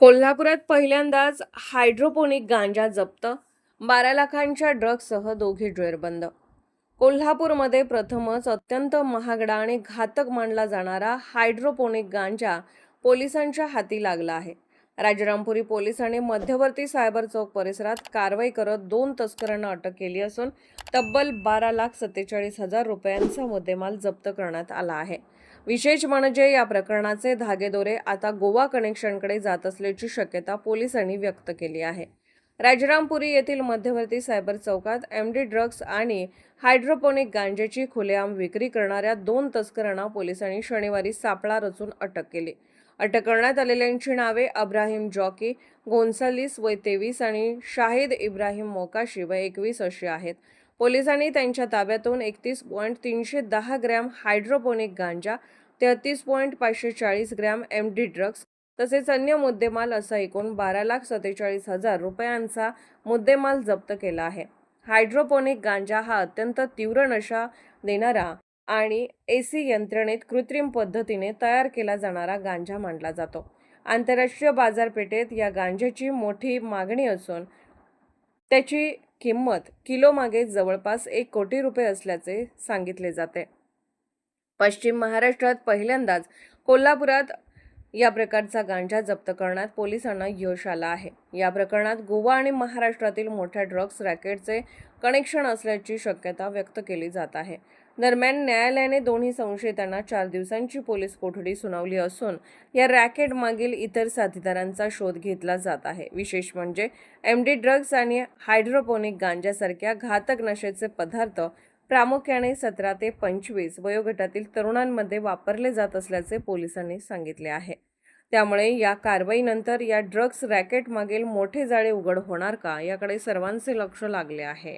कोल्हापुरात पहिल्यांदाच हायड्रोपोनिक गांजा जप्त, 12 लाखांच्या ड्रग्जसह दोघे जेरबंद. कोल्हापूरमध्ये प्रथमच अत्यंत महागडा आणि घातक मानला जाणारा हायड्रोपोनिक गांजा पोलिसांच्या हाती लागला आहे. राजारामपुरी पोलिसांनी मध्यवर्ती सायबर चौक परिसरात कारवाई करत 2 तस्करांना अटक केली असून तब्बल 12,47,000 रुपयांचा मुद्देमाल जप्त करण्यात आला आहे. विशेष म्हणजे या प्रकरणाचे धागेदोरे आता गोवा कनेक्शनकडे जात असल्याची शक्यता पोलिसांनी व्यक्त केली आहे. राजारामपुरी येथील मध्यवर्ती सायबर चौकात एमडी ड्रग्ज आणि हायड्रोपोनिक गांजाची खुलेआम विक्री करणाऱ्या 2 तस्करांना पोलिसांनी शनिवारी सापळा रचून अटक केली. अटक करण्यात आलेल्यांची नावे अब्राहिम जॉकी गोन्सालिस वय 23 आणि शाहिद इब्राहिम मोकाशी वय 21 अशी आहेत. पोलिसांनी त्यांच्या ताब्यातून 31.310 ग्रॅम हायड्रोपोनिक गांजा, 33.540 ग्रॅम एमडी ड्रग्ज तसेच अन्य मुद्देमाल असा एकूण 12,47,000 रुपयांचा मुद्देमाल जप्त केला आहे. हायड्रोपोनिक गांजा हा अत्यंत तीव्र नशा देणारा आणि एसी यंत्रणेत कृत्रिम पद्धतीने तयार केला जाणारा गांजा मानला जातो. आंतरराष्ट्रीय बाजारपेठेत या गांजाची मोठी मागणी असून त्याची किंमत किलोमागे जवळपास 1 कोटी रुपये असल्याचे सांगितले जाते. पश्चिम महाराष्ट्रात पहिल्यांदाच कोल्हापुरात या प्रकारचा गांजा जप्त करण्यात पोलिसांना यश आलं आहे. या प्रकरणात गोवा आणि महाराष्ट्रातील मोठ्या ड्रग्ज रॅकेटचे कनेक्शन असल्याची शक्यता व्यक्त केली जात आहे. दरम्यान न्यायालयाने दोन्ही संशयितांना 4 दिवसांची पोलीस कोठडी सुनावली असून या रॅकेट मागील इतर साथीदारांचा शोध घेतला जात आहे. विशेष म्हणजे एमडी ड्रग्ज आणि हायड्रोपोनिक गांजासारख्या घातक नशेचे पदार्थ प्रामुख्याने 17 ते 25 वयोगटातील तरुणांमध्ये वापरले जात असल्याचे पोलिसांनी सांगितले आहे. त्यामुळे या कारवाईनंतर या ड्रग्ज रॅकेट मागील मोठे जाळे उघड होणार का याकडे सर्वांचे लक्ष लागले आहे.